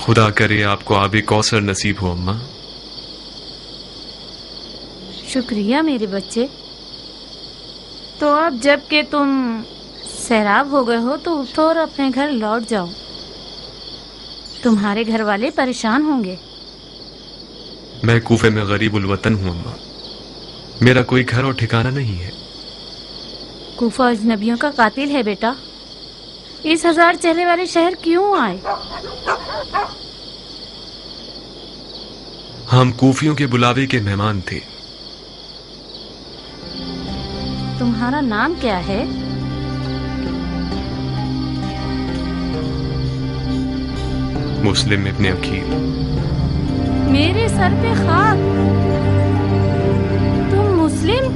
خدا کرے آپ کو آب کوثر نصیب ہو اماں. شکریہ میرے بچے. تو اب جب کہ تم سیراب ہو گئے ہو تو اٹھو اور اپنے گھر لوٹ جاؤ. تمہارے گھر والے پریشان ہوں گے. میں کوفے میں غریب الوطن ہوں اماں. میرا کوئی گھر اور ٹھکانہ نہیں ہے. کوفہ اجنبیوں کا قاتل ہے بیٹا. اس 1000 چہرے والے شہر کیوں آئے؟ ہم کوفیوں کے بلاوے کے مہمان تھے. تمہارا نام کیا ہے؟ مسلم ابن عقیل. میرے سر پہ خاک. تم مسلم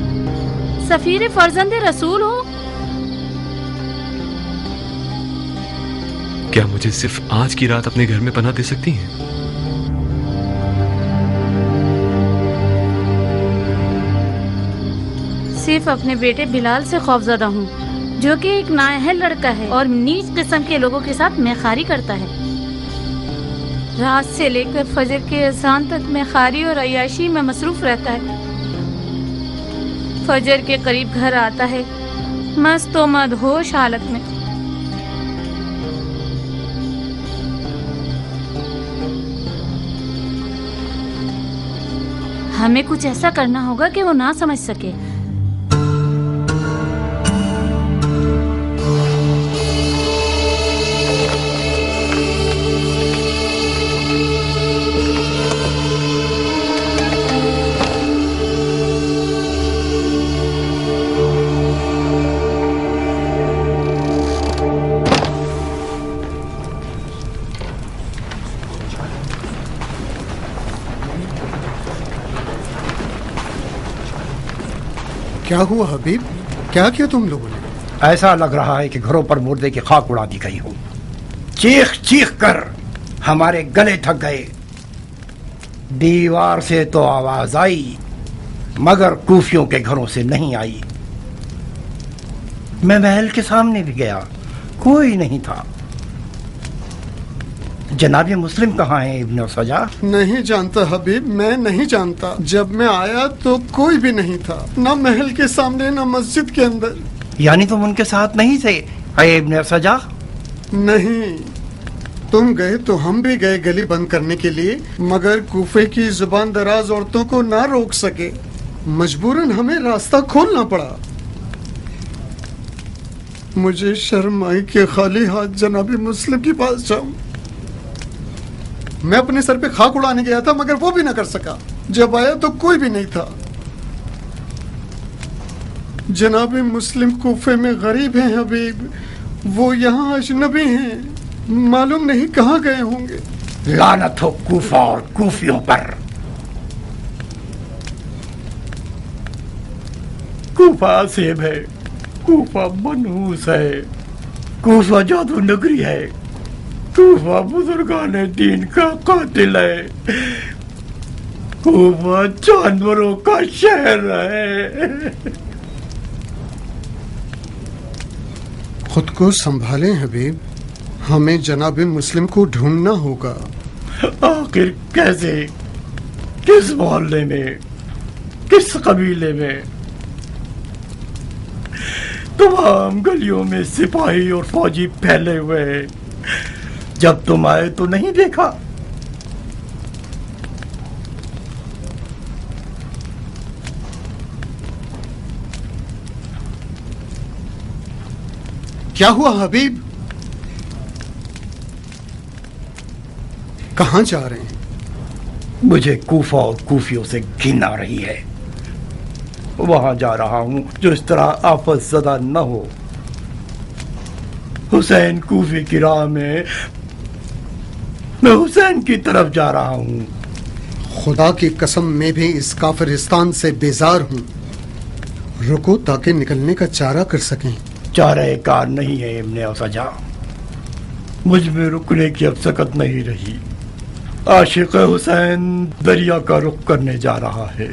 سفیر فرزند رسول ہو؟ کیا مجھے صرف آج کی رات اپنے گھر میں پناہ دے سکتی ہیں؟ صرف اپنے بیٹے بلال سے خوفزدہ ہوں جو کہ ایک نااہل لڑکا ہے اور نیچ قسم کے لوگوں کے ساتھ میخاری کرتا ہے. رات سے لے کر فجر کے اذان تک میخاری اور عیاشی میں مصروف رہتا ہے. فجر کے قریب گھر آتا ہے مست و مدہوش حالت میں. ہمیں کچھ ایسا کرنا ہوگا کہ وہ نہ سمجھ سکے. کیا ہوا حبیب؟ کیا کیا تم لوگوں نے؟ ایسا لگ رہا ہے کہ گھروں پر مردے کی خاک اڑا دی گئی ہو. چیخ چیخ کر ہمارے گلے تھک گئے. دیوار سے تو آواز آئی مگر کوفیوں کے گھروں سے نہیں آئی. میں محل کے سامنے بھی گیا کوئی نہیں تھا. جناب مسلم کہاں ہیں ابن سجا؟ نہیں جانتا حبیب، میں نہیں جانتا. جب میں آیا تو کوئی بھی نہیں تھا، نہ محل کے سامنے نہ مسجد کے اندر. یعنی تم ان کے ساتھ نہیں تھے اے ابن سجا؟ نہیں، تم گئے تو ہم بھی گئے گلی بند کرنے کے لیے، مگر کوفے کی زبان دراز عورتوں کو نہ روک سکے. مجبوراً ہمیں راستہ کھولنا پڑا. مجھے شرم آئی کہ خالی ہاتھ جناب مسلم کے پاس جاؤں. میں اپنے سر پہ خاک اڑانے گیا تھا مگر وہ بھی نہ کر سکا. جب آیا تو کوئی بھی نہیں تھا. جناب مسلم کوفے میں غریب ہیں حبیب، وہ یہاں اجنبی ہیں، معلوم نہیں کہاں گئے ہوں گے. لعنت ہو کوفہ اور کوفیوں پر. کوفہ عصیب ہے، کوفہ منحوس ہے، کوفہ جادو نگری ہے، کوفہ بزرگان دین کا قاتل ہے، کوفہ جانوروں کا شہر ہے. خود کو سنبھالیں حبیب، ہمیں جناب مسلم کو ڈھونڈنا ہوگا. آخر کیسے؟ کس محلے میں؟ کس قبیلے میں؟ تمام گلیوں میں سپاہی اور فوجی پھیلے ہوئے ہیں. جب تم آئے تو نہیں دیکھا. کیا ہوا حبیب؟ کہاں جا رہے ہیں؟ مجھے کوفہ اور کوفیوں سے گھن آ رہی ہے. وہاں جا رہا ہوں جو اس طرح آفت زدہ نہ ہو. حسین کوفی کی راہ میں حسین کی طرف جا رہا ہوں. خدا کی قسم میں بھی اس کافرستان سے بیزار ہوں. رکو تاکہ نکلنے کا چارہ کر سکیں. چارہ کار نہیں ہے ابن سجا. مجھ میں رکنے کی اب سکت نہیں رہی. عاشق حسین دریا کا رخ کرنے جا رہا ہے.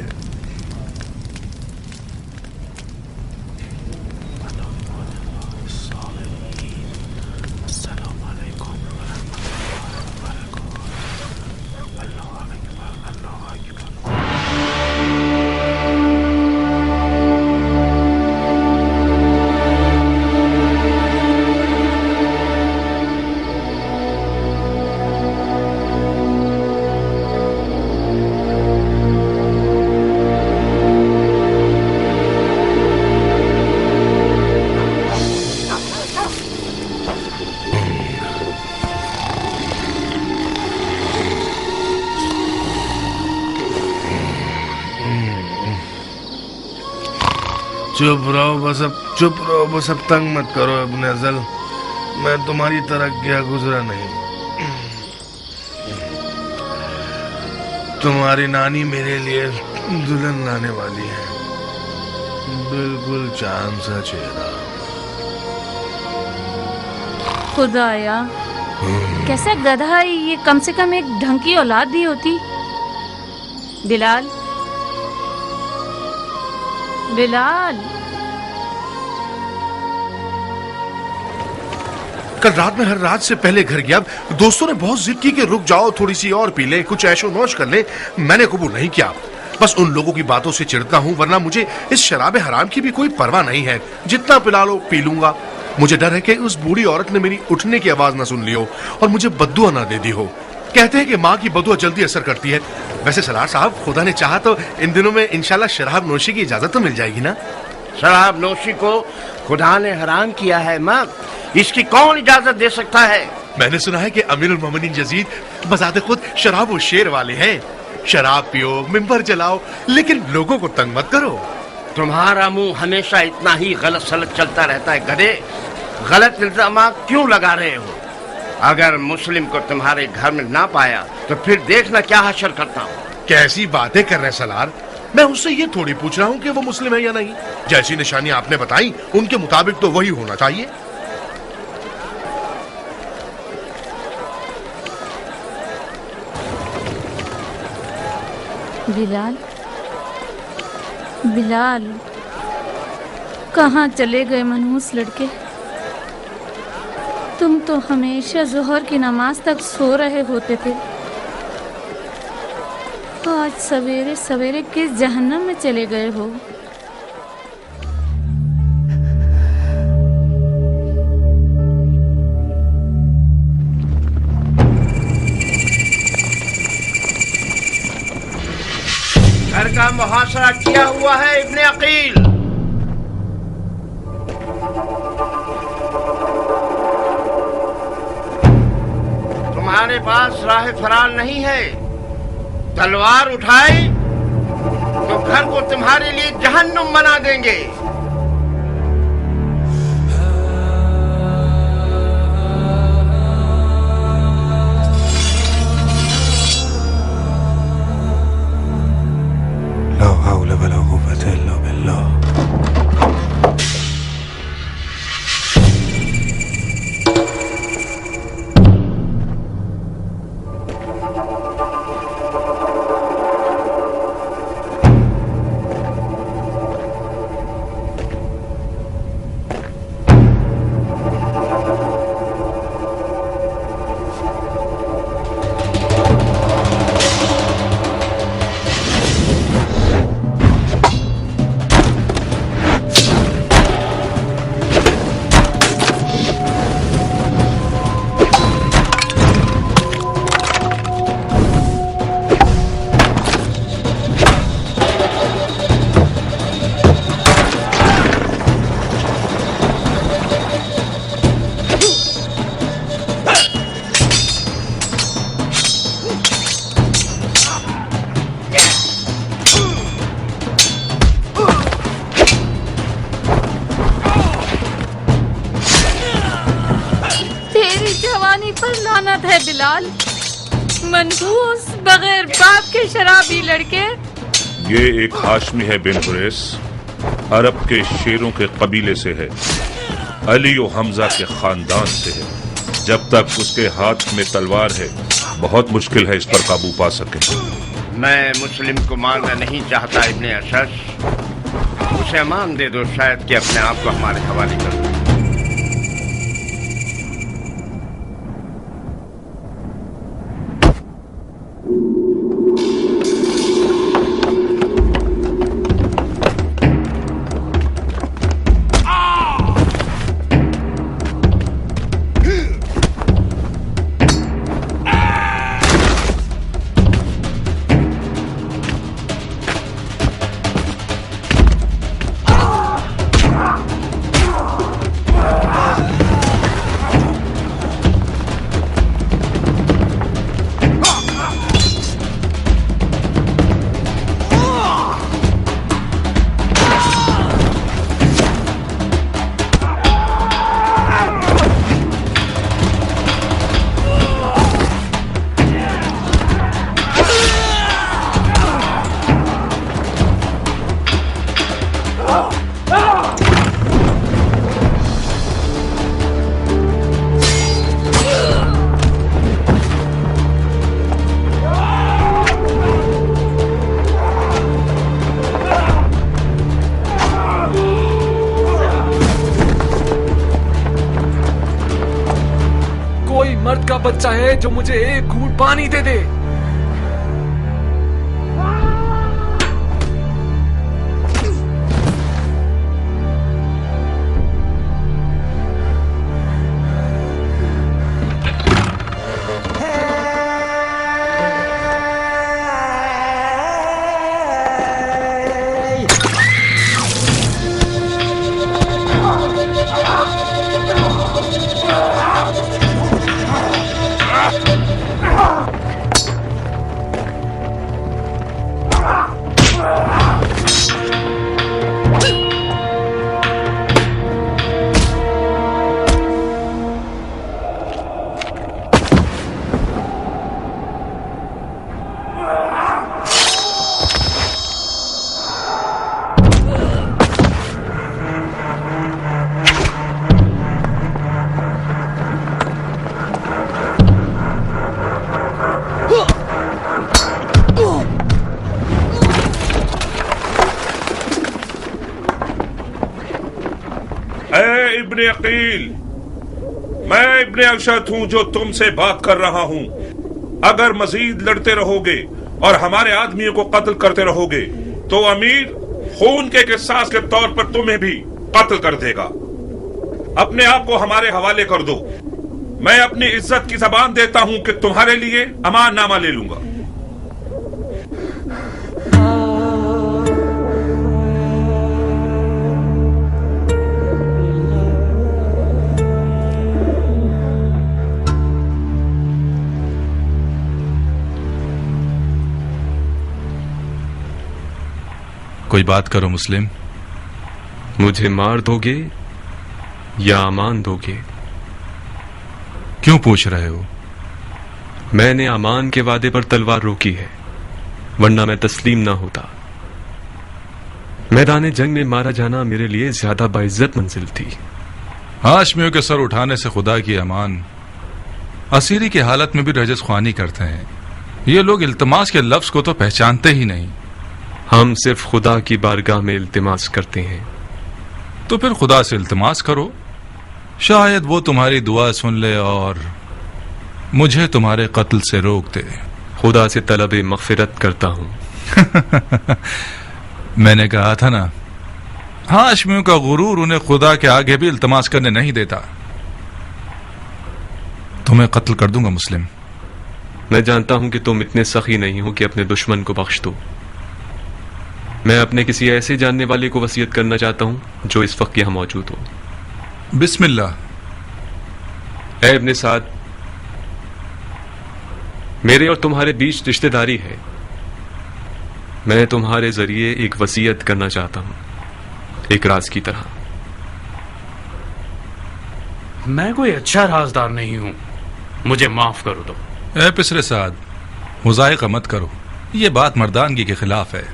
चुप रहो बस अब तंग मत करो इब्ने अज़ल। मैं तुम्हारी तरह गया गुजरा नहीं। तुम्हारी नानी मेरे लिए दुल्हन लाने वाली है, बिल्कुल चांद सा चेहरा। खुदाया, कैसा गधा है ये, कम से कम एक ढंग की औलाद दी होती। बिलाल, बिलाल। कल रात में हर रात से पहले घर गया। दोस्तों ने बहुत जिद की कि रुक जाओ, थोड़ी सी और पी ले, कुछ ऐशो नौश कर ले। मैंने कबूल नहीं किया। बस उन लोगों की बातों से चिढ़ता हूँ, वरना मुझे इस शराब हराम की भी कोई परवाह नहीं है। जितना पिला लो पी लूंगा। मुझे डर है कि उस बूढ़ी औरत ने मेरी उठने की आवाज ना सुन ली हो और मुझे बद्दुआ ना दे दी हो। कहते हैं कि माँ की बद्दुआ जल्दी असर करती है। वैसे सलार साहब, खुदा ने चाहा तो इन दिनों में इंशाल्लाह शराब नोशी की इजाजत तो मिल जाएगी ना? शराब नोशी को खुदा ने हराम किया है माँ, इसकी कौन इजाजत दे सकता है? मैंने सुना है कि अमीरुल मोमिनीन यजीद बजाते खुद शराब और शेर वाले हैं। शराब पियो, मिंबर जलाओ, लेकिन लोगों को तंग मत करो। तुम्हारा मुंह हमेशा इतना ही गलत सलत चलता रहता है गधे। गलत इल्जाम क्यों लगा रहे हो? अगर मुस्लिम को तुम्हारे घर में ना पाया तो फिर देखना क्या हशर करता हूँ। कैसी बातें कर रहे सलार? मैं उससे ये थोड़ी पूछ रहा हूँ कि वो मुस्लिम है या नहीं। जैसी निशानी आपने बताई उनके मुताबिक तो वही होना चाहिए। बिलाल, बिलाल, कहाँ चले गए मनहूस लड़के? तुम तो हमेशा जोहर की नमाज तक सो रहे होते थे। आज सवेरे सवेरे किस जहन्नम में चले गए हो? घर का मुहासरा किया हुआ है इब्ने अकील। तुम्हारे पास राह फरार नहीं है। तलवार उठाए तो घर को तुम्हारे लिए जहन्नुम बना देंगे। ला हौल वला कुव्वता इल्ला बिल्लाह। लानत है बिलाल, मनहूस बगैर बाप के शराबी लड़के। ये एक हाशमी है बिन हुरैस, अरब के शेरों के कबीले से है, अली और हमजा के खानदान से है। जब तक उसके हाथ में तलवार है बहुत मुश्किल है इस पर काबू पा सके। मैं मुस्लिम को मारना नहीं चाहता इब्ने अशश, उसे अमान दे दो, शायद कि अपने आप को हमारे हवाले कर दो। कोई मर्द का बच्चा है जो मुझे एक घूंट पानी दे दे। इब्ने अकील, मैं इब्ने अशद हूं जो तुमसे बात कर रहा हूं। अगर मजीद लड़ते रहोगे और हमारे आदमियों को कत्ल करते रहोगे तो अमीर खून के किसास के तौर पर तुम्हें भी कत्ल कर देगा। अपने आप को हमारे हवाले कर दो। मैं अपनी इज्जत की जबान देता हूं कि तुम्हारे लिए अमान नामा ले लूंगा। कोई बात करो मुस्लिम। मुझे मार दोगे या अमान दोगे? क्यों पूछ रहे हो? मैंने अमान के वादे पर तलवार रोकी है, वरना मैं तस्लीम ना होता। मैदान जंग में मारा जाना मेरे लिए ज्यादा बाइज्जत मंजिल थी। हाशमियों के सर उठाने से खुदा की अमान। असीरी की हालत में भी रजस ख्वानी करते हैं। ये लोग इल्तमास के लफ्ज को तो पहचानते ही नहीं। हम सिर्फ खुदा की बारगाह में इल्तिमास करते हैं। तो फिर खुदा से इल्तिमास करो, शायद वो तुम्हारी दुआ सुन ले और मुझे तुम्हारे कत्ल से रोक दे। खुदा से तलब मगफिरत करता हूं। मैंने कहा था ना, हाशमियों का गुरूर उन्हें खुदा के आगे भी इल्तिमास करने नहीं देता। तुम्हें कत्ल कर दूंगा मुस्लिम। मैं जानता हूं कि तुम इतने सखी नहीं हो कि अपने दुश्मन को बख्श दो। मैं अपने किसी ऐसे जानने वाले को वसीयत करना चाहता हूं जो इस वक्त यहां मौजूद हो। बिस्मिल्लाह। ऐ इब्ने साद, मेरे और तुम्हारे बीच रिश्तेदारी है। मैं तुम्हारे जरिए एक वसीयत करना चाहता हूं, एक राज की तरह। मैं कोई अच्छा राजदार नहीं हूं, मुझे माफ करो दो। ऐ पिसरे साद, मुजायका मत करो। ये बात मर्दानगी के खिलाफ है।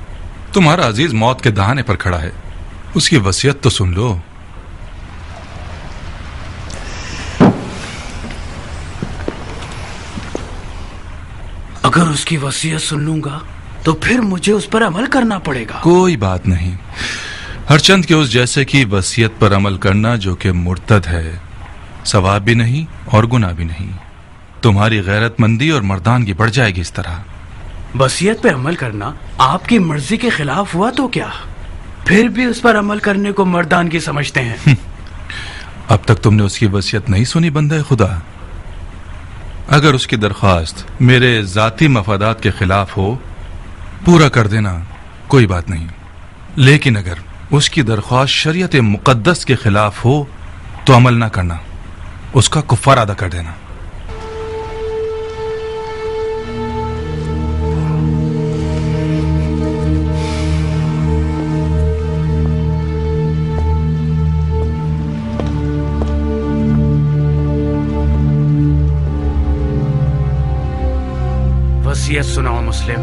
तुम्हारा अजीज मौत के दहाने पर खड़ा है, उसकी वसीयत तो सुन लो। अगर उसकी वसीयत सुन लूंगा तो फिर मुझे उस पर अमल करना पड़ेगा। कोई बात नहीं। हरचंद के उस जैसे की वसीयत पर अमल करना जो कि मुर्तद है, सवाब भी नहीं और गुनाह भी नहीं। तुम्हारी गैरतमंदी और मर्दानगी बढ़ जाएगी इस तरह। वसीयत पे अमल करना आपकी मर्जी के खिलाफ हुआ तो क्या? फिर भी उस पर अमल करने को मर्दानगी समझते हैं। अब तक तुमने उसकी वसीयत नहीं सुनी बंदे खुदा। अगर उसकी दरख्वास्त मेरे जाती मफादात के खिलाफ हो, पूरा कर देना, कोई बात नहीं। लेकिन अगर उसकी दरख्वास्त शरीयत मुकद्दस के खिलाफ हो तो अमल ना करना, उसका कुफ्फार अदा कर देना। वसीयत सुनाओ मुस्लिम।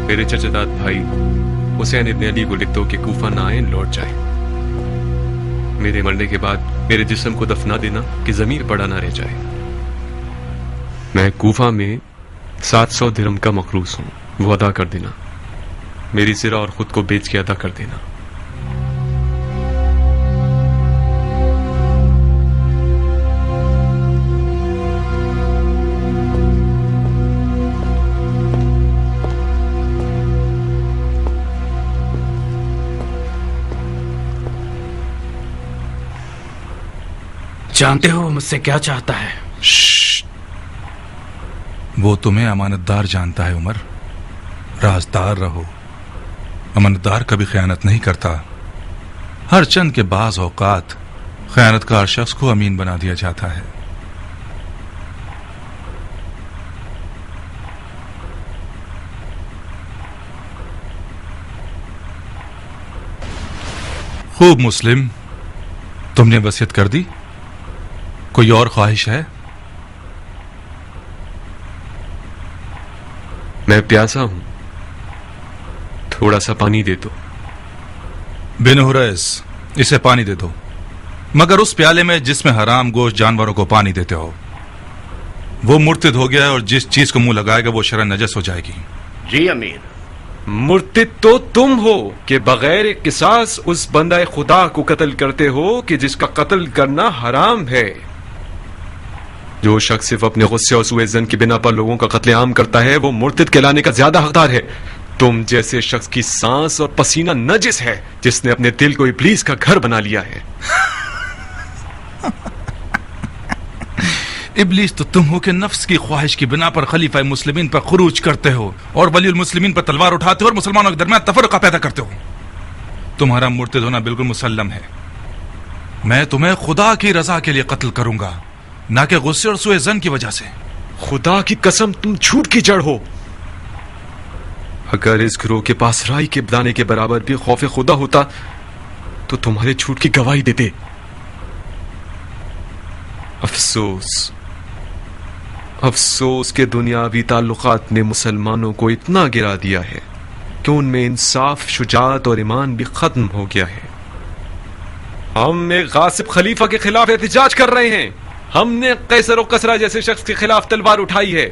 मेरे चचेदाद भाई, हुसैन इब्न अली को लिख दो कि कूफा ना आए, लौट जाए। मेरे मरने के बाद मेरे जिस्म को दफना देना कि जमीन पड़ा ना रह जाए। मैं कूफा में 700 दिरहम का मकरूज हूं, वो अदा कर देना। मेरी सिरा और खुद को बेच के अदा कर देना। जानते हो वो मुझसे क्या चाहता है? वो तुम्हें अमानतदार जानता है उमर। राजदार रहो। अमानतदार कभी खयानत नहीं करता। हर चंद के बाज औकात खयानतकार शख्स को अमीन बना दिया जाता है। खूब मुस्लिम, तुमने वसीयत कर दी। कोई और ख्वाहिश है? मैं प्यासा हूं, थोड़ा सा पानी दे दो। बिन हुरैस, इसे पानी दे दो, मगर उस प्याले में जिसमें हराम गोश्त जानवरों को पानी देते हो। वो मुर्तिद हो गया है और जिस चीज को मुंह लगाएगा वो शरअन नजस हो जाएगी। जी अमीर। मुर्तिद तो तुम हो कि बगैर किसास उस बंदा खुदा को कत्ल करते हो कि जिसका कत्ल करना हराम है। जो शख्स सिर्फ अपने गुस्से और सुए ज़न की बिना पर लोगों का कत्लेआम करता है वो मुर्तिद कहलाने का ज्यादा हकदार है। तुम जैसे शख्स की सांस और पसीना नजिस है जिसने अपने दिल को इब्लीस का घर बना लिया है। इब्लीस तो तुम हो कि नफ्स की ख्वाहिश की बिना पर खलीफा मुस्लिमीन पर खुरूज करते हो और वलीउल मुस्लिमीन पर तलवार उठाते हो और मुसलमानों के दरमियान तफरका पैदा करते हो। तुम्हारा मुर्तिद होना बिल्कुल मुसल्लम है। मैं तुम्हें खुदा की रजा के लिए कत्ल करूंगा, ना कि गुस्से और सुए ज़न की वजह से। खुदा की कसम तुम झूठ की जड़ हो। अगर इस गिरोह के पास राई के दाने के बराबर भी खौफ खुदा होता तो तुम्हारे झूठ की गवाही देते। अफसोस, अफसोस के दुनियावी ताल्लुकात ने मुसलमानों को इतना गिरा दिया है कि उनमें इंसाफ, शुजाअत और ईमान भी खत्म हो गया है। हम एक गासिब खलीफा के खिलाफ एहतिजाज कर रहे हैं। हमने कैसर और कसरा जैसे शख्स के खिलाफ तलवार उठाई है।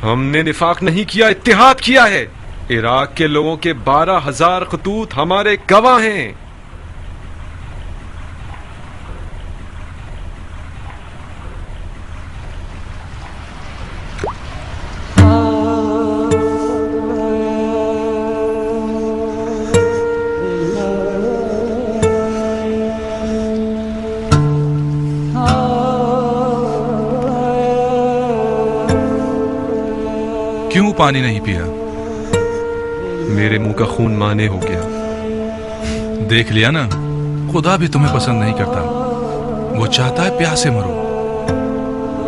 हमने निफाक नहीं किया, इत्तिहाद किया है। इराक के लोगों के 12,000 खतूत हमारे गवाह हैं। क्यों पानी नहीं पिया? मेरे मुंह का खून माने हो गया। देख लिया ना, खुदा भी तुम्हें पसंद नहीं करता। वो चाहता है प्यासे मरो।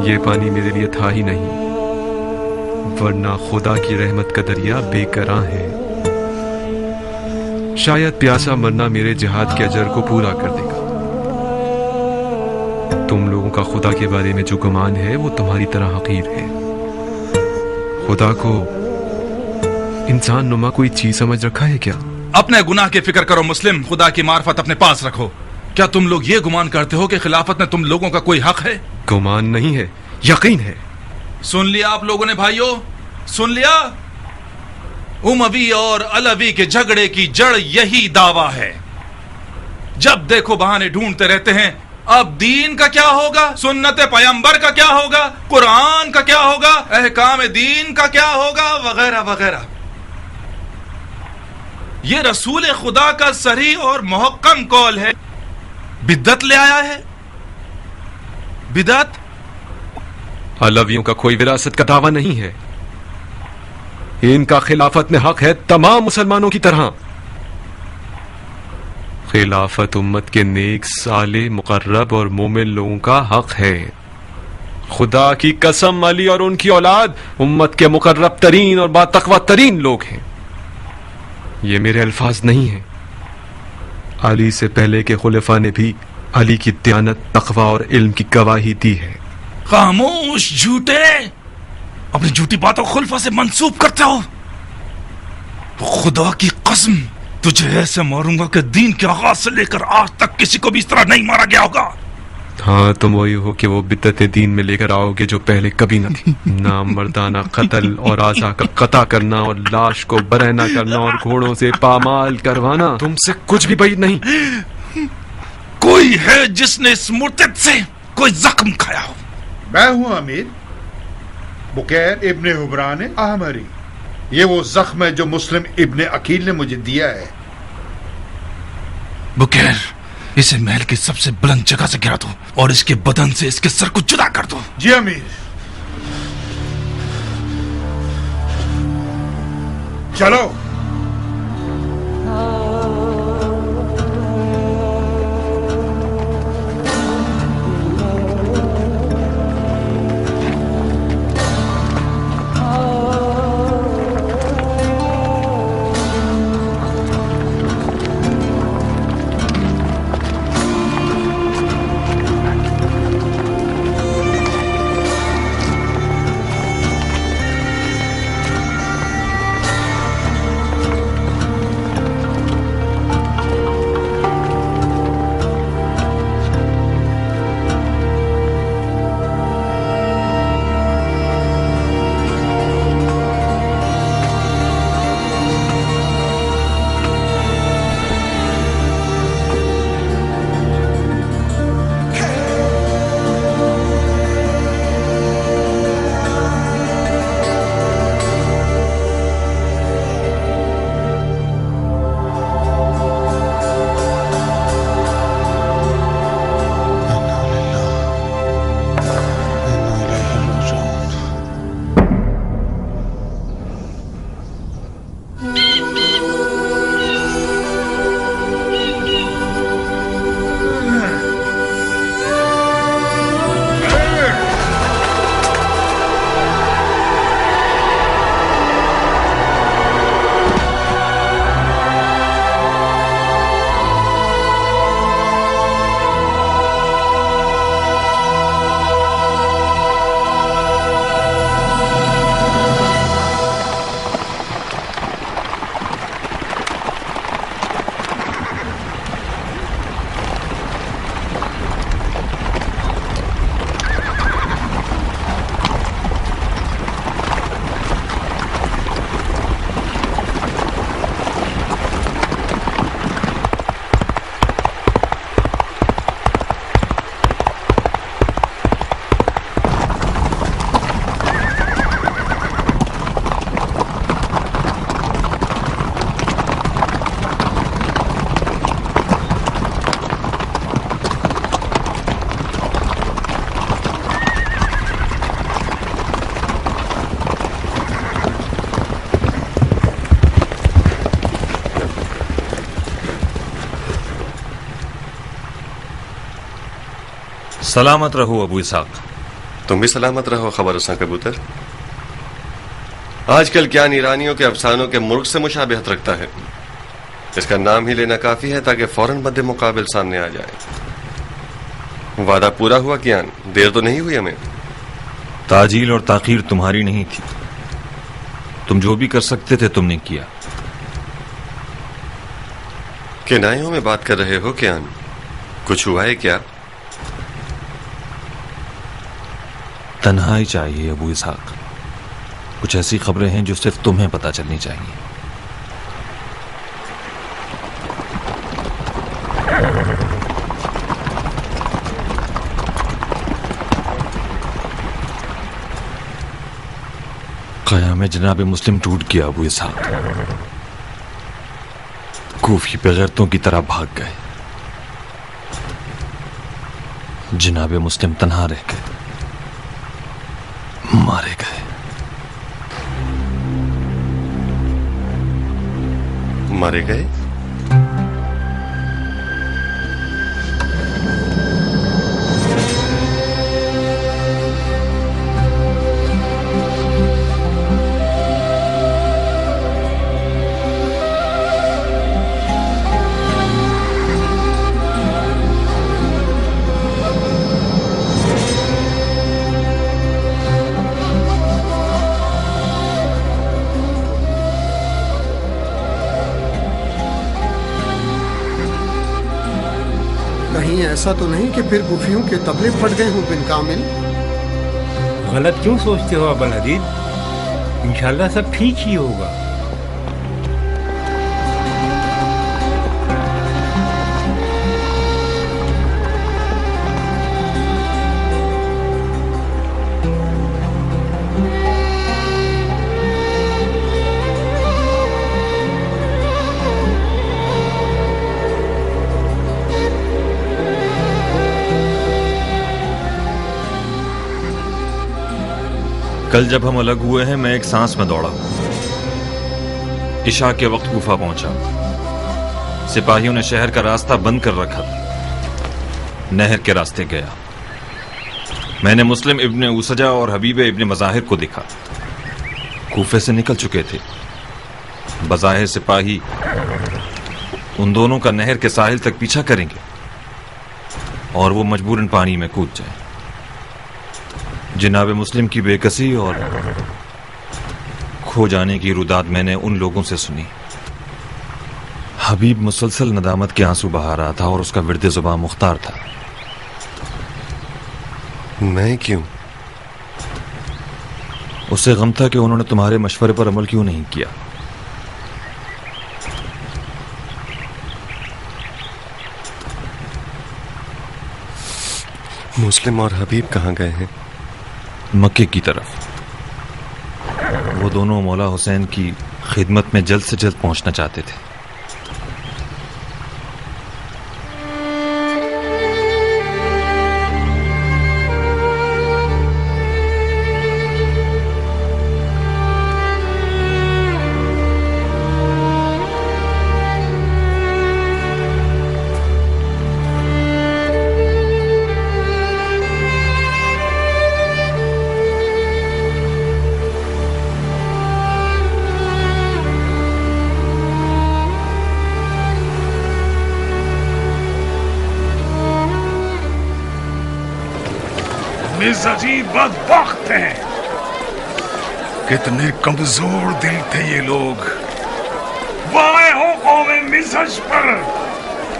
ये पानी मेरे लिए था ही नहीं, वरना खुदा की रहमत का दरिया बेकरां है। शायद प्यासा मरना मेरे जिहाद के अजर को पूरा कर देगा। तुम लोगों का खुदा के बारे में जो गुमान है वो तुम्हारी तरह हकीर है। खुदा को इंसान नुमा कोई चीज समझ रखा है क्या? अपने गुनाह की फिक्र करो मुस्लिम, खुदा की मार्फत अपने पास रखो। क्या तुम लोग ये गुमान करते हो कि खिलाफत में तुम लोगों का कोई हक है? गुमान नहीं है, यकीन है। सुन लिया आप लोगों ने भाइयों, सुन लिया? उमवी और अलवी के झगड़े की जड़ यही दावा है। जब देखो बहाने ढूंढते रहते हैं। अब दीन का क्या होगा, सुन्नत पैगंबर का क्या होगा, कुरान का क्या होगा, अहकाम दीन का क्या होगा, वगैरह वगैरह। ये रसूल खुदा का सही और मुहक्कम कौल है। बिदअत ले आया है। बिदअत अलवियों का कोई विरासत का दावा नहीं है। इनका खिलाफत में हक है तमाम मुसलमानों की तरह। खिलाफत उम्मत के नेक, साले, मुकर्रब और मोमिन लोगों का हक है। खुदा की कसम, अली और उनकी औलाद उम्मत के मुकर्रब तरीन और बातकवा तरीन लोग हैं। ये मेरे अल्फाज नहीं हैं। अली से पहले के खुलफा ने भी अली की दयानत, तकवा और इल्म की गवाही दी है। खामोश झूठे, अपनी झूठी बातों खुलफा से मंसूब करते हो। खुदा की कसम, तुझे ऐसे मारूंगा कि दीन के आगाज से लेकर आज तक किसी को भी इस तरह नहीं मारा गया होगा। हाँ, तुम वही हो कि वो बिद्दत दीन में लेकर आओगे जो पहले कभी न थी। नाम मर्दाना कत्ल और आज़ा का कता करना और लाश को बरहना करना और घोड़ों से पामाल करवाना तुमसे कुछ भी بعید नहीं। कोई है जिसने इस मुर्तद से कोई जख्म खाया हो? मैं हूं अमीर, बुकैर इब्ने हुबरान अहमरी। ये वो जख्म है जो मुस्लिम इब्ने अकील ने मुझे दिया है। बुकैर, इसे महल की सबसे बुलंद जगह से गिरा दो और इसके बदन से इसके सर को जुदा कर दो। जी अमीर। चलो। सलामत रहो अबू इसाक। तुम भी सलामत रहो खबरसां कबूतर। आजकल ज्ञान ईरानियों के अफसानों के मुल्क से मुशाबिहत रखता है। इसका नाम ही लेना काफी है ताकि फौरन मद्दे मुकाबिल सामने आ जाए। वादा पूरा हुआ ज्ञान, देर तो नहीं हुई हमें। ताजील और ताखीर तुम्हारी नहीं थी, तुम जो भी कर सकते थे तुमने किया। किनायों में बात कर रहे हो ज्ञान? कुछ हुआ है क्या? तन्हाई चाहिए अबू इसाक। कुछ ऐसी खबरें हैं जो सिर्फ तुम्हें पता चलनी चाहिए। क़याम जनाब मुस्लिम टूट गया अबू इसाक। कूफी बेगैरतों की तरह भाग गए। जनाब मुस्लिम तन्हा रह गए, मारे गए। मारे गए? कहीं ऐसा तो नहीं कि फिर कुफियों के तबले फट गए हों बिन कामिल? गलत क्यों सोचते हो अबल हदीद? इंशाल्लाह सब ठीक ही होगा। कल जब हम अलग हुए हैं मैं एक सांस में दौड़ा। इशा के वक्त कूफा पहुंचा। सिपाहियों ने शहर का रास्ता बंद कर रखा था। नहर के रास्ते गया। मैंने मुस्लिम इब्ने उसजा और हबीब इब्ने मज़ाहिर को देखा। कूफे से निकल चुके थे। बज़ाहिर सिपाही उन दोनों का नहर के साहिल तक पीछा करेंगे और वो मजबूरन पानी में कूद जाए। जनाब मुस्लिम की बेकसी और खो जाने की रुदात मैंने उन लोगों से सुनी। हबीब मुसलसल नदामत के आंसू बहा रहा था और उसका विर्द ज़ुबान मुख्तार था। मैं क्यों? उसे गम था कि उन्होंने तुम्हारे मशवरे पर अमल क्यों नहीं किया। मुस्लिम और हबीब कहाँ गए हैं? मक्के की तरफ। वो दोनों मौला हुसैन की खिदमत में जल्द से जल्द पहुंचना चाहते थे। अजीब बदबख्त हैं। कितने कमजोर दिल थे ये लोग। वाह हो कौमे मिज़हज पर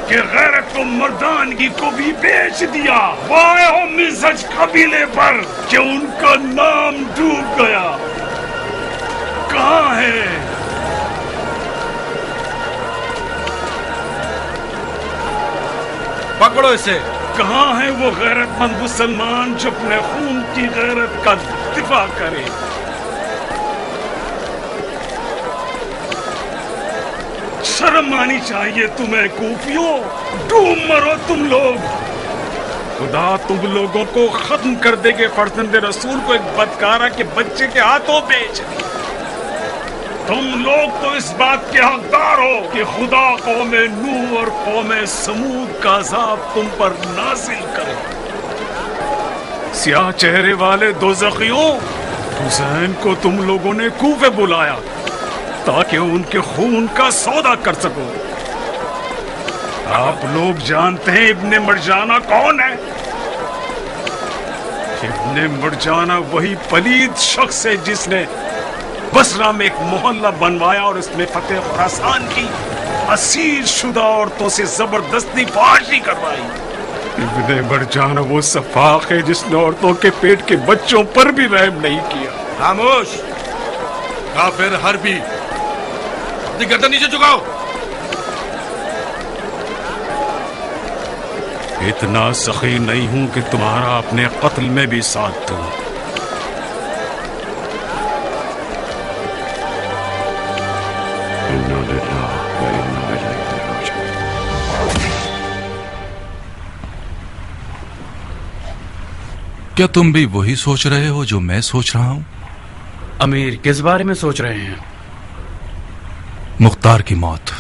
कि गैरत को मर्दानगी को भी बेच दिया। वाह हो मिज़हज कबीले पर कि उनका नाम डूब गया। कहाँ है? पकड़ो इसे। कहाँ है वो गैरतमंद मुसलमान जो अपने खून की गैरत का दिफा करे? शर्म आनी चाहिए तुम्हें कूफियों। डूब मरो तुम लोग। खुदा तुम लोगों को खत्म कर देगे। फर्जंद रसूल को एक बदकारा के बच्चे के हाथों बेच दिया। तुम लोग तो इस बात के हकदार हो कि खुदा कौमे नूह और कौमे समूद का अज़ाब तुम पर नाज़िल करे। स्याह चेहरे वाले दोज़खियों, हुसैन को तुम लोगों ने कूफे बुलाया ताकि उनके खून का सौदा कर सको। आप लोग जानते हैं इब्ने मरजाना कौन है? इब्ने मरजाना वही पलीद शख्स है जिसने बसरा में एक मोहल्ला बनवाया और इसमें फतेह खुरासान की असीर शुदा औरतों से जबरदस्ती फाशी करवाई। इब्ने मरजाना वो सफाक है जिसने औरतों के पेट के बच्चों पर भी रहम नहीं किया। खामोश काफिर हरबी, अपनी गर्दन नीचे झुकाओ। इतना सखी नहीं हूं कि तुम्हारा अपने कत्ल में भी साथ दूं। क्या तुम भी वही सोच रहे हो जो मैं सोच रहा हूं? अमीर, किस बारे में सोच रहे हैं? मुख्तार की मौत।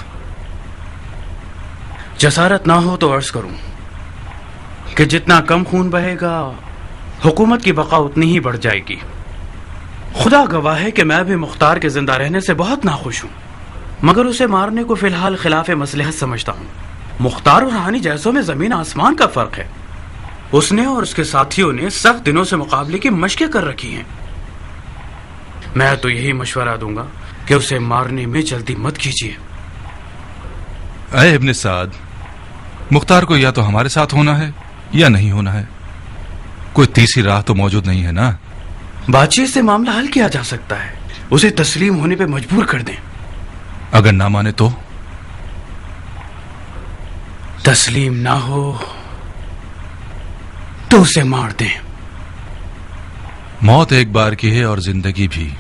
जसारत ना हो तो अर्ज करूं कि जितना कम खून बहेगा हुकूमत की बका उतनी ही बढ़ जाएगी। खुदा गवाह है कि मैं भी मुख्तार के जिंदा रहने से बहुत नाखुश हूं, मगर उसे मारने को फिलहाल खिलाफ मसलहत समझता हूं। मुख्तार और हानी जैसों में जमीन आसमान का फर्क है। उसने और उसके साथियों ने सख्त दिनों से मुकाबले की मशकें कर रखी हैं। मैं तो यही मशवरा दूंगा कि उसे मारने में जल्दी मत कीजिए। ऐ इब्ने साद, मुख्तार को या तो हमारे साथ होना है या नहीं होना है, कोई तीसरी राह तो मौजूद नहीं है ना। बातचीत से मामला हल किया जा सकता है, उसे तस्लीम होने पे मजबूर कर दें। अगर ना माने तो? तस्लीम ना हो तो उसे मार दें। मौत एक बार की है और जिंदगी भी।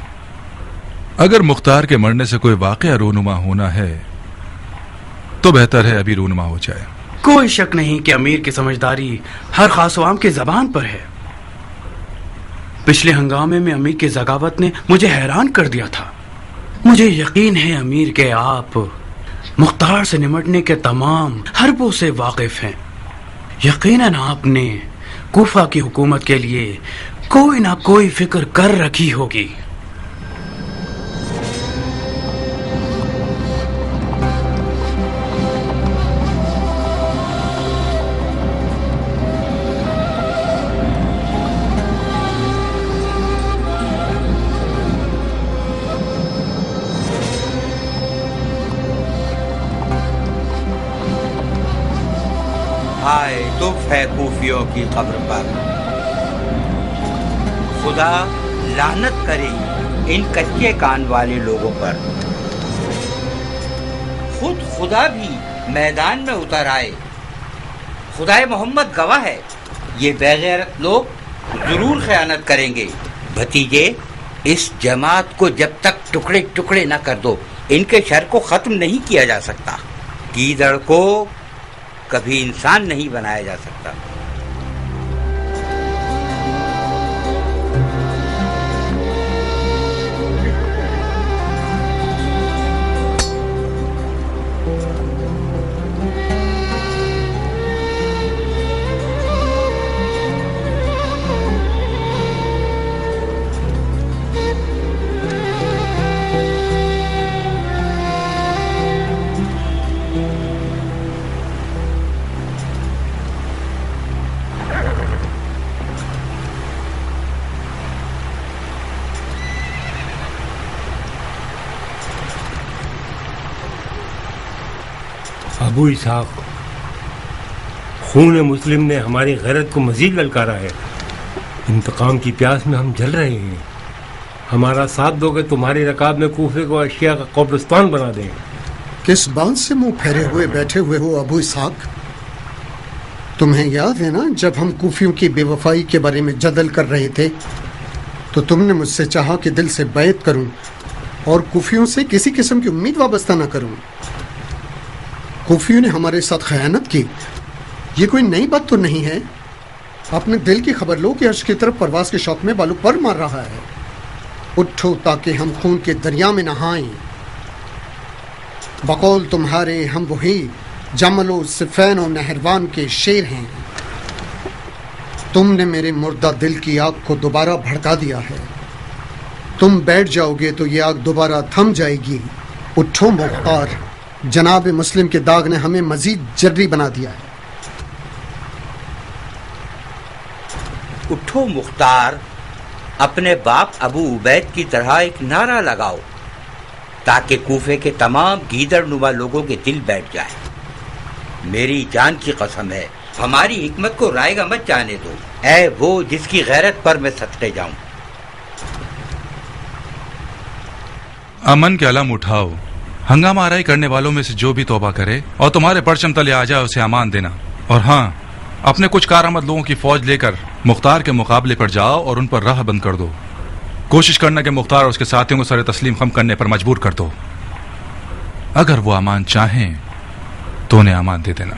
अगर मुख्तार के मरने से कोई वाकया रूनुमा होना है तो बेहतर है अभी रूनुमा हो जाए। कोई शक नहीं कि अमीर की समझदारी हर खास अवाम की जबान पर है। पिछले हंगामे में अमीर की ज़गावत ने मुझे हैरान कर दिया था। मुझे यकीन है अमीर के आप मुख्तार से निमटने के तमाम हरबों से वाकिफ हैं। यकीनन आपने कूफा की हुकूमत के लिए कोई ना कोई फिक्र कर रखी होगी। आए दुख है कूफियों की कब्र पर, खुदा लानत करे इन कच्चे कान वाले लोगों पर। खुद खुदा भी मैदान में उतर आए। खुदाए मोहम्मद गवाह है, ये बेगैरत लोग जरूर खयानत करेंगे। भतीजे, इस जमात को जब तक टुकड़े टुकड़े न कर दो, इनके शर को खत्म नहीं किया जा सकता। गीदड़ को कभी इंसान नहीं बनाया जा सकता। अबू इसहाक, खून मुस्लिम ने हमारी गैरत को मजीद ललकारा है। इंतकाम की प्यास में हम जल रहे हैं। हमारा साथ दोगे तुम्हारी रकाब में कूफे को अशिया का कब्रिस्तान बना देंगे। किस बात से मुंह फेरे हुए बैठे हुए हो अबू इसहाक? तुम्हें याद है ना, जब हम कूफियों की बेवफाई के बारे में जदल कर रहे थे तो तुमने मुझसे चाहा कि दिल से बैत करूं और कूफियों से किसी किस्म की उम्मीद वाबस्ता न करूं। कूफियों ने हमारे साथ खयानत की, ये कोई नई बात तो नहीं है। अपने दिल की खबर लो कि अर्श की तरफ परवाज के शौक में बालू पर मार रहा है। उठो ताकि हम खून के दरिया में नहाएं। बकौल तुम्हारे हम वही जमलो सिफैन और नहरवान के शेर हैं। तुमने मेरे मुर्दा दिल की आग को दोबारा भड़का दिया है। तुम बैठ जाओगे तो ये आग दोबारा थम जाएगी। उठो मुख्तार, जनाब मुस्लिम के दाग ने हमें मजीद जर्री बना दिया है। उठो मुख्तार, अपने बाप अबू उबैद की तरह एक नारा लगाओ ताकि कूफे के तमाम गीदड़ नुमा लोगों के दिल बैठ जाए। मेरी जान की कसम है, हमारी हिकमत को रायगा मत जाने दो। ऐ वो जिसकी गैरत पर मैं सदके जाऊं। अमन के अलम उठाओ। हंगामा आराई करने वालों में से जो भी तौबा करे और तुम्हारे परचम तले आ जाए उसे अमान देना। और हाँ, अपने कुछ कारआमद लोगों की फौज लेकर मुख्तार के मुकाबले पर जाओ और उन पर राह बंद कर दो। कोशिश करना कि मुख्तार और उसके साथियों को सर तस्लीम खम करने पर मजबूर कर दो। अगर वो अमान चाहें तो उन्हें अमान दे देना।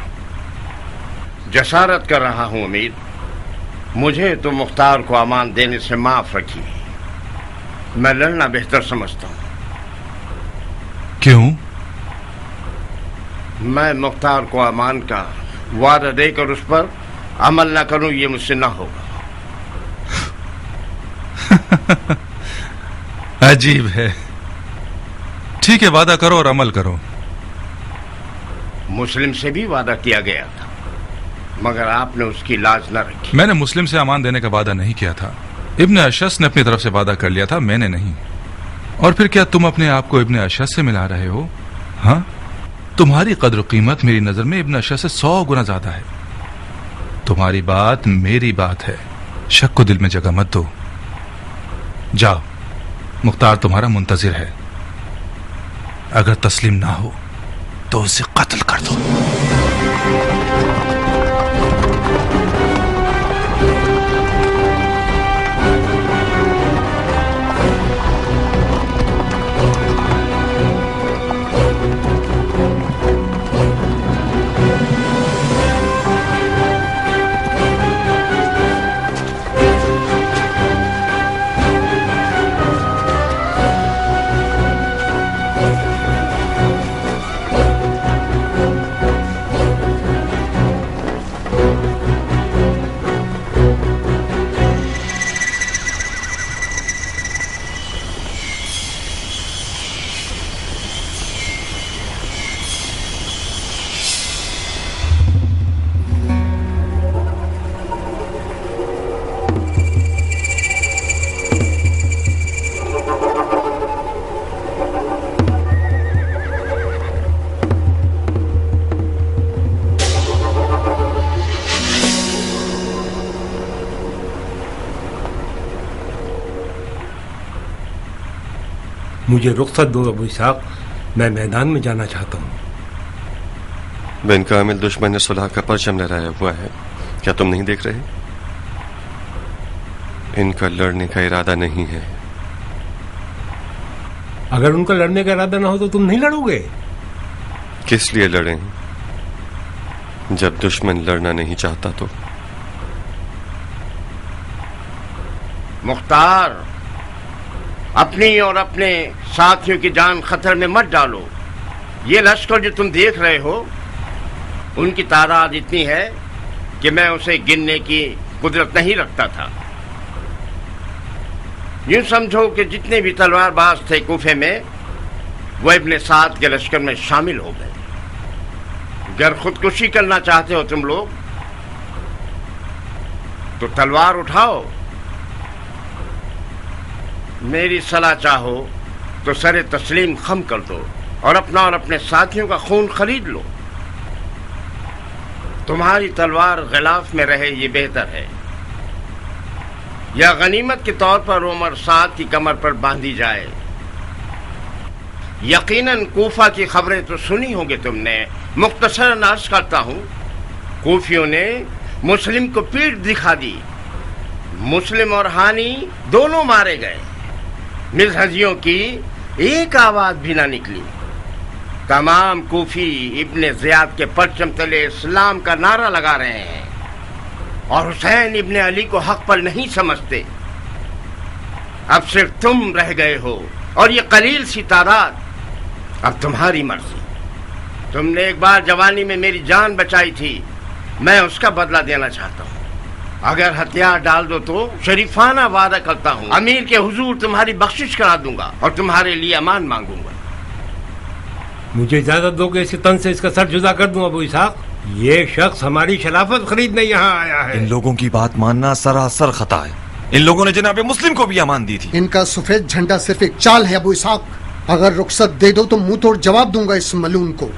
जसारत कर रहा हूं अमीर, मुझे तो मुख्तार को अमान देने से माफ रखिए। मैं लड़ना बेहतर समझता हूं। क्यों? मैं मुख्तार को अमान का वादा देकर उस पर अमल न करूं, ये मुझसे ना होगा। अजीब है। ठीक है, वादा करो और अमल करो। मुस्लिम से भी वादा किया गया था, मगर आपने उसकी लाज न रखी। मैंने मुस्लिम से अमान देने का वादा नहीं किया था। इब्ने अशस ने अपनी तरफ से वादा कर लिया था, मैंने नहीं। और फिर क्या तुम अपने आप को इब्ने अशस से मिला रहे हो? हाँ, तुम्हारी कद्र कीमत मेरी नजर में इब्न अशा से 100 गुना ज्यादा है। तुम्हारी बात मेरी बात है, शक को दिल में जगह मत दो। जाओ, मुख्तार तुम्हारा मुंतजिर है। अगर तस्लीम ना हो तो उसे कत्ल कर दो। मुझे रुख्सत दो अबू इसहाक, मैं मैदान में जाना चाहता हूँ। बिन कामिल दुश्मन ने सुलह का परचम लहराया हुआ है, क्या तुम नहीं देख रहे? इनका लड़ने का इरादा नहीं है। अगर उनका लड़ने का इरादा ना हो तो तुम नहीं लड़ोगे? किस लिए लड़ें जब दुश्मन लड़ना नहीं चाहता तो? मुख्तार, अपनी और अपने साथियों की जान खतरे में मत डालो। ये लश्कर जो तुम देख रहे हो, उनकी तादाद इतनी है कि मैं उसे गिनने की कुदरत नहीं रखता था। यूं समझो कि जितने भी तलवारबाज थे कूफे में, वो इब्ने साद के लश्कर में शामिल हो गए। अगर खुदकुशी करना चाहते हो तुम लोग तो तलवार उठाओ। मेरी सलाह चाहो तो सरे तस्लीम खम कर दो और अपना और अपने साथियों का खून खरीद लो। तुम्हारी तलवार गिलाफ में रहे ये बेहतर है, या गनीमत के तौर पर उमर साद की कमर पर बांधी जाए। यकीनन कूफा की खबरें तो सुनी होंगी तुमने। मुख्तसरन अर्ज करता हूं, कूफियों ने मुस्लिम को पीठ दिखा दी। मुस्लिम और हानी दोनों मारे गए। मिज़हजियों की एक आवाज भी ना निकली। तमाम कूफी इब्ने ज़ियाद के परचम तले इस्लाम का नारा लगा रहे हैं और हुसैन इब्ने अली को हक पर नहीं समझते। अब सिर्फ तुम रह गए हो और ये कलील सी तादाद। अब तुम्हारी मर्जी। तुमने एक बार जवानी में मेरी जान बचाई थी, मैं उसका बदला देना चाहता हूँ। अगर हथियार डाल दो तो शरीफाना वादा करता हूँ अमीर के हुजूर तुम्हारी बख्शिश करा दूंगा और तुम्हारे लिए अमान मांगूंगा। मुझे इजाजत दो कि इस तन से इसका सर जुदा कर दूं अबू इसहाक। ये शख्स हमारी खिलाफत खरीदने यहाँ आया है। इन लोगों की बात मानना सरासर खता है। इन लोगों ने जनाब मुस्लिम को भी अमान दी थी। इनका सफेद झंडा सिर्फ एक चाल है अबू इसहाक। अगर रुखसत दे दो तो मुंह तोड़ जवाब दूंगा इस मलून को।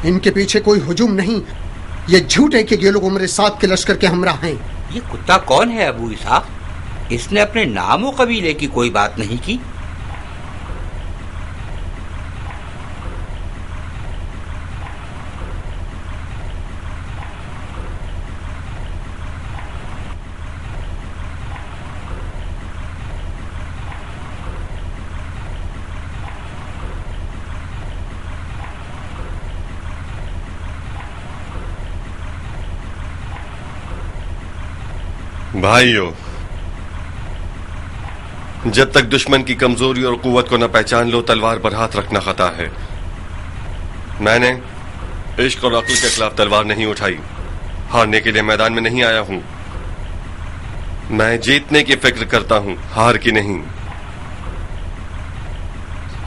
इनके पीछे कोई हुजूम नहीं, ये झूठ है कि ये लोग उमर साद के लश्कर के हमरा हैं। ये कुत्ता कौन है अबू इसहाक? इसने अपने नाम और कबीले की कोई बात नहीं की। भाइयों, जब तक दुश्मन की कमजोरी और कुव्वत को न पहचान लो, तलवार पर हाथ रखना खता है। मैंने इश्क और अक्ल के खिलाफ तलवार नहीं उठाई। हारने के लिए मैदान में नहीं आया हूं। मैं जीतने की फिक्र करता हूं, हार की नहीं।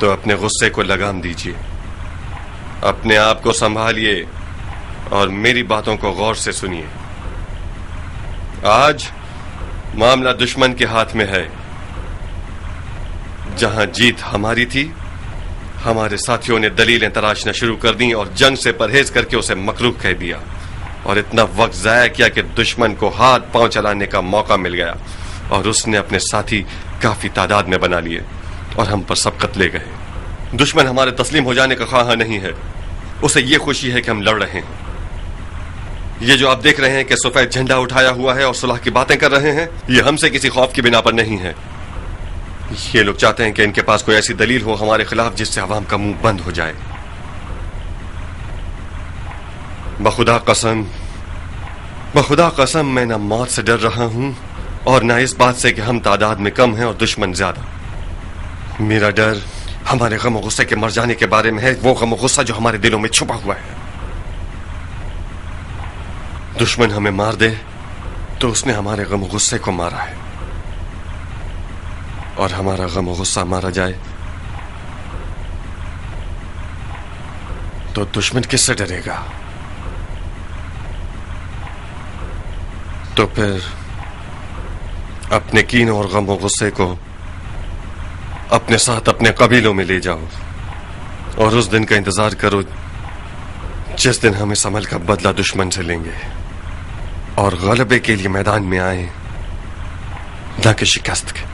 तो अपने गुस्से को लगाम दीजिए, अपने आप को संभालिए और मेरी बातों को गौर से सुनिए। आज मामला दुश्मन के हाथ में है। जहां जीत हमारी थी, हमारे साथियों ने दलीलें तराशना शुरू कर दी और जंग से परहेज करके उसे मकरूह कह दिया और इतना वक्त जाया किया कि दुश्मन को हाथ पांव चलाने का मौका मिल गया और उसने अपने साथी काफी तादाद में बना लिए और हम पर सबकत ले गए। दुश्मन हमारे तस्लीम हो जाने का ख्वाह नहीं है, उसे ये खुशी है कि हम लड़ रहे हैं। ये जो आप देख रहे हैं कि सफेद झंडा उठाया हुआ है और सुलह की बातें कर रहे हैं, ये हमसे किसी खौफ की बिना पर नहीं है। ये लोग चाहते हैं कि इनके पास कोई ऐसी दलील हो हमारे खिलाफ जिससे अवाम का मुंह बंद हो जाए। बखुदा कसम मैं न मौत से डर रहा हूं और न इस बात से कि हम तादाद में कम हैं और दुश्मन ज्यादा। मेरा डर हमारे गम और गुस्से के मर जाने के बारे में है, वो गम और गुस्सा जो हमारे दिलों में छुपा हुआ है। दुश्मन हमें मार दे तो उसने हमारे गम और गुस्से को मारा है, और हमारा गम और गुस्सा मारा जाए तो दुश्मन किससे डरेगा? तो फिर अपने कीन और गम और गुस्से को अपने साथ अपने कबीलों में ले जाओ और उस दिन का इंतजार करो जिस दिन हम इस अमल का बदला दुश्मन से लेंगे और गलबे के लिए मैदान में आए, न कि शिकस्त के।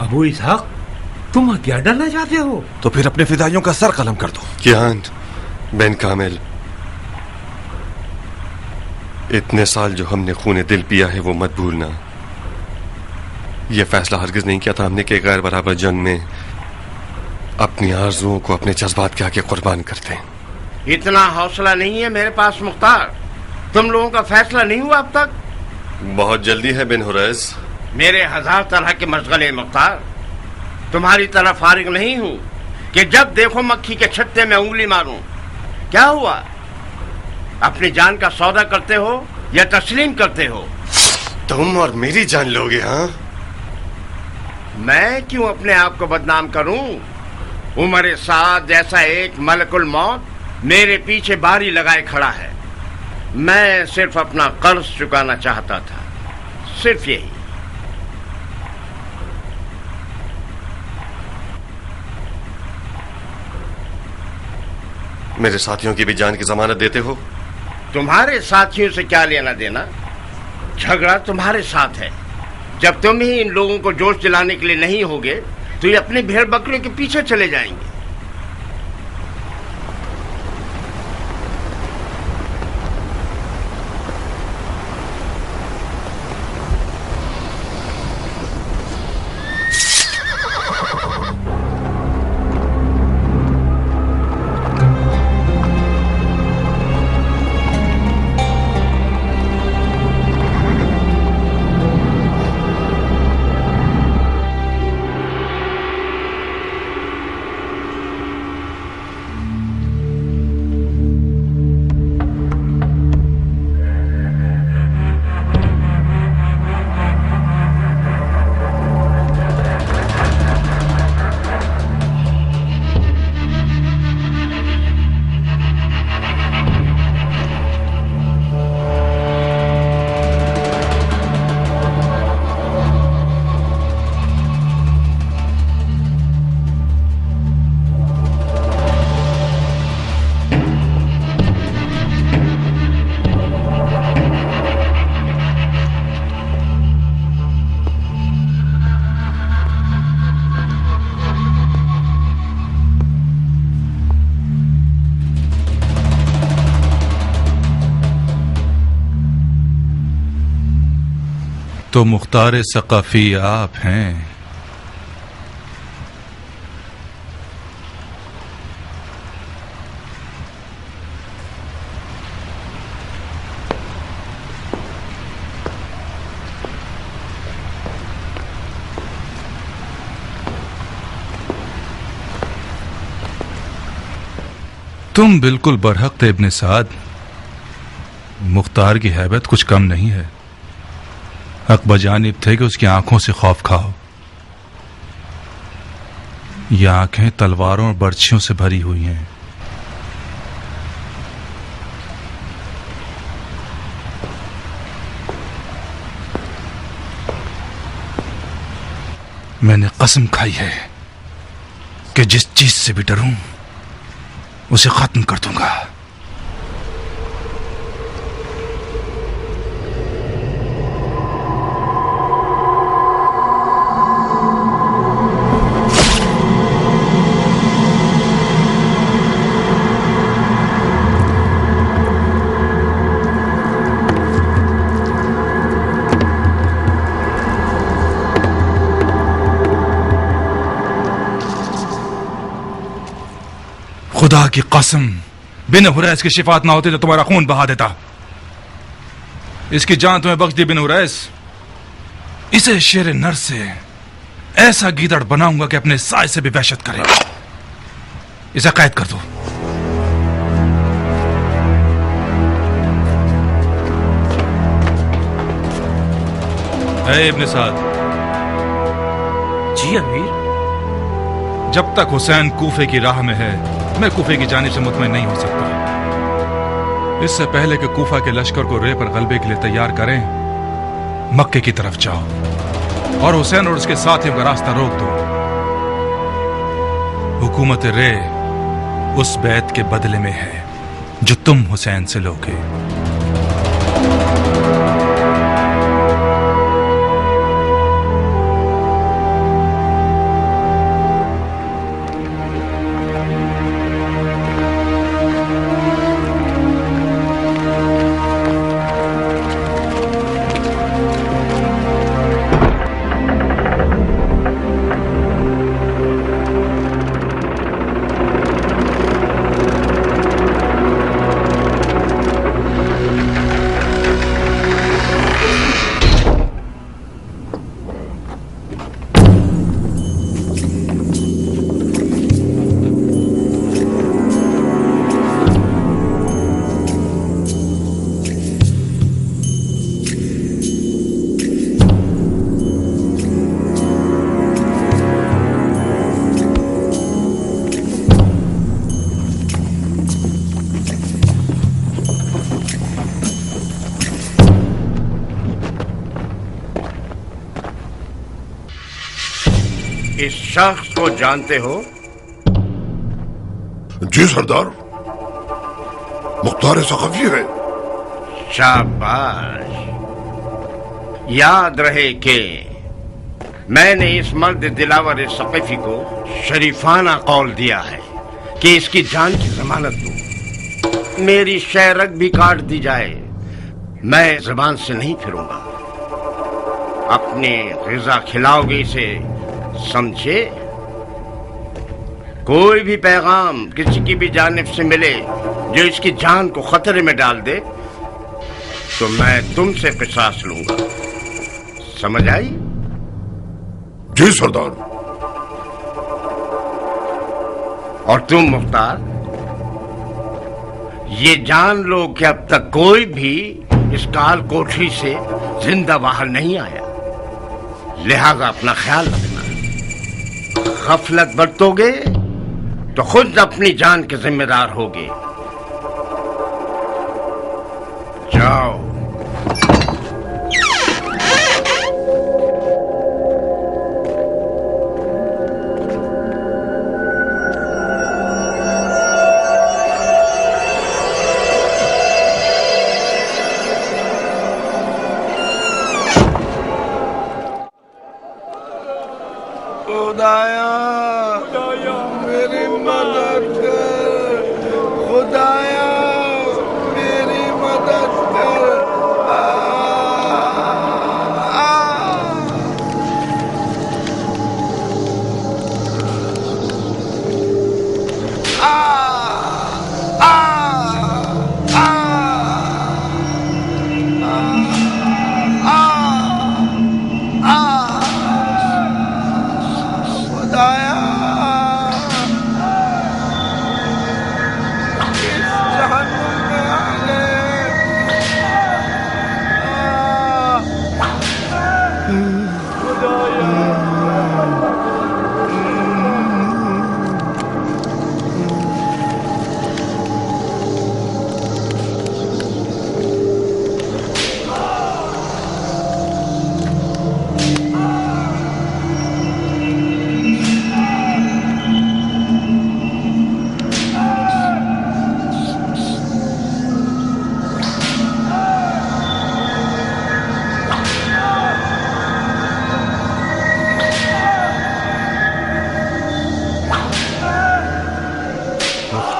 अबू इसहाक, तुम हथियार डालना चाहते हो? तो फिर अपने फिदाइयों का सर कलम कर दो। कियान बेन कामिल, इतने साल जो हमने खून दिल पिया है वो मत भूलना। ये फैसला हरगिज नहीं किया था हमने कि गैर बराबर जंग में अपनी आरजुओं को अपने जज्बात के आगे कुर्बान करते हैं। इतना हौसला नहीं है मेरे पास मुख्तार। तुम लोगों का फैसला नहीं हुआ अब तक? बहुत जल्दी है बिन हुरैस। मेरे हजार तरह के मशगले मुख्तार, तुम्हारी तरह फारिग नहीं हूं कि जब देखो मक्खी के छत्ते में उंगली मारूं। क्या हुआ? अपनी जान का सौदा करते हो या तस्लीम करते हो? तुम और मेरी जान लोगे? हाँ, मैं क्यों अपने आप को बदनाम करूं? उमर साद जैसा एक मलकुल मौत मेरे पीछे बारी लगाए खड़ा है। मैं सिर्फ अपना कर्ज चुकाना चाहता था, सिर्फ यही। मेरे साथियों की भी जान की जमानत देते हो? तुम्हारे साथियों से क्या लेना देना? झगड़ा तुम्हारे साथ है। जब तुम ही इन लोगों को जोश दिलाने के लिए नहीं होगे तो ये अपने भेड़ बकरियों के पीछे चले जाएंगे। तो मुख्तार सकाफी आप हैं। तुम बिल्कुल बरहक थे इब्ने साद। मुख्तार की हैबत कुछ कम नहीं है। हक बजानिब थे कि उसकी आंखों से खौफ खाओ। ये आंखें तलवारों और बर्छियों से भरी हुई हैं। मैंने कसम खाई है कि जिस चीज से भी डरूं उसे खत्म कर दूंगा। खुदा की कसम, बिन हुरैस की शिफात ना होती तो तुम्हारा खून बहा देता। इसकी जान तुम्हें बख्श दी बिन हुरैस। इसे शेर नर से ऐसा गीदड़ बनाऊंगा कि अपने साय से भी वहशत करे। इसे कैद कर दो। इब्न साद। जी अमीर। जब तक हुसैन कूफे की राह में है, मैं कूफे की जानिब से मुतमईन नहीं हो सकता। इससे पहले कि कूफा के लश्कर को रे पर गलबे के लिए तैयार करें, मक्के की तरफ जाओ और हुसैन और उसके साथियों का रास्ता रोक दो। हुकूमत रे उस बैत के बदले में है जो तुम हुसैन से लोगे। इस शख्स को जानते हो? जी सरदार, मुख्तार सक़फ़ी है। शाबाश। याद रहे कि मैंने इस मर्द दिलावर सक़फ़ी को शरीफाना कौल दिया है कि इसकी जान की जमानत दूं। मेरी शहरक भी काट दी जाए, मैं ज़बान से नहीं फिरूंगा। अपने ग़िज़ा खिलाओगे इसे, समझे? कोई भी पैगाम किसी की भी जानिब से मिले जो इसकी जान को खतरे में डाल दे तो मैं तुमसे क़िसास लूंगा। समझ आई? जी सरदार। और तुम मुख्तार, ये जान लो कि अब तक कोई भी इस काल कोठरी से जिंदा बाहर नहीं आया, लिहाजा अपना ख्याल रखना। गफलत बरतोगे तो खुद अपनी जान के जिम्मेदार होगे। जाओ। खुदाया मेरी मदद कर, खुदाया मेरी मदद कर। खुदाया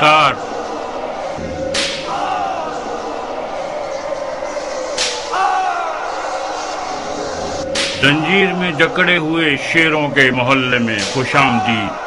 कतार। जंजीर में जकड़े हुए शेरों के मोहल्ले में खुशामदीद।